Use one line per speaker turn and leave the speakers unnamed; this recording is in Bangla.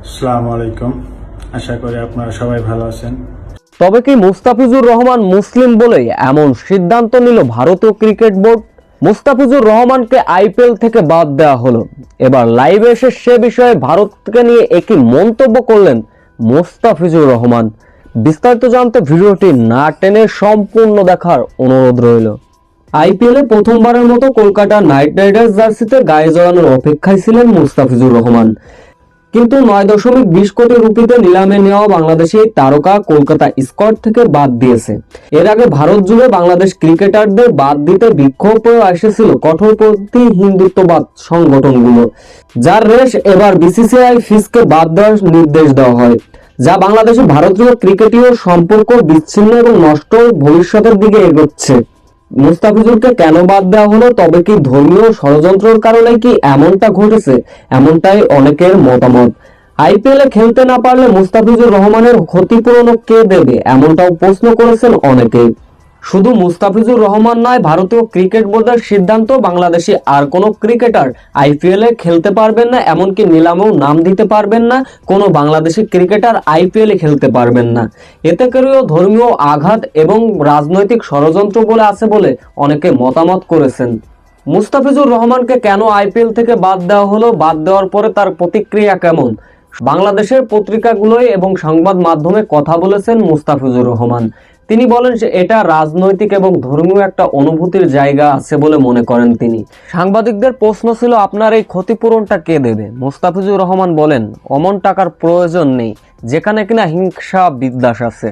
আসসালামু আলাইকুম। আশা করি আপনারা সবাই ভালো আছেন।
তবে কি মুস্তাফিজুর রহমান মুসলিম বলেই এমন সিদ্ধান্ত নিল ভারতীয় ক্রিকেট বোর্ড? মুস্তাফিজুর রহমানকে আইপিএল থেকে বাদ দেওয়া হলো। এবার লাইভে এসে সে বিষয়ে ভারতকে নিয়ে একই মন্তব্য করলেন মুস্তাফিজুর রহমান। বিস্তারিত জানতে ভিডিওটি না টেনে সম্পূর্ণ দেখার অনুরোধ রইল। আইপিএলে প্রথমবারের মতো কলকাতা নাইট রাইডার্স জার্সিতে গায়ে জড়ানোর অপেক্ষায় ছিলেন মুস্তাফিজুর রহমান, কিন্তু 9.20 কোটি রুপিতে নিলামে নেওয়া বাংলাদেশি তারকা কলকাতা স্কোয়াড থেকে বাদ দিয়েছে। এর আগে ভারত জুড়ে বাংলাদেশ ক্রিকেটারদের বাদ দিতে বিক্ষোভও এসেছিল কঠোরপন্থী হিন্দুত্ববাদ সংগঠনগুলো, যার রেশ এবার বিসিসিআই ফিসকে বাদ দেওয়ার নির্দেশ দেওয়া হয়, যা বাংলাদেশে ভারতীয় ক্রিকেটীয় সম্পর্ক বিচ্ছিন্ন এবং নষ্ট ভবিষ্যতের দিকে এগোচ্ছে। মুস্তাফিজুরকে কেন বাদ দেওয়া হলো? তবে কি ধর্মীয় ষড়যন্ত্রের কারণে কি এমনটা ঘটেছে? এমনটাই অনেকের মতামত। আইপিএলে খেলতে না পারলে মুস্তাফিজুর রহমানের ক্ষতিপূরণ কে দেবে, এমনটাও প্রশ্ন করেছেন অনেকেই। শুধু মুস্তাফিজুর রহমান নয়, ভারতীয় ক্রিকেট বোর্ডের সিদ্ধান্ত বাংলাদেশি আর কোনো ক্রিকেটার আইপিএলে খেলতে পারবেন না, এমনকি নিলামেও নাম দিতে পারবেন না। কোনো বাংলাদেশি ক্রিকেটার আইপিএলে খেলতে পারবেন না। এতে করেও ধর্মীয় আঘাত এবং রাজনৈতিক ষড়যন্ত্র বলে আছে বলে অনেকে মতামত করেছেন। মুস্তাফিজুর রহমানকে কেন আইপিএল থেকে বাদ দেওয়া হলো? বাদ দেওয়ার পরে তার প্রতিক্রিয়া কেমন? বাংলাদেশের পত্রিকাগুলোয় এবং সংবাদ মাধ্যমে কথা বলেছেন মুস্তাফিজুর রহমান। তিনি বলেন যে এটা রাজনৈতিক এবং ধর্মীয় একটা অনুভূতির জায়গা আছে বলে মনে করেন তিনি। সাংবাদিকদের প্রশ্ন ছিল, আপনার এই ক্ষতিপূরণটা কে দেবে? মুস্তাফিজুর রহমান বলেন, অমন টাকার প্রয়োজন নেই যেখানে কিনা হিংসা বিদ্বেষ আছে।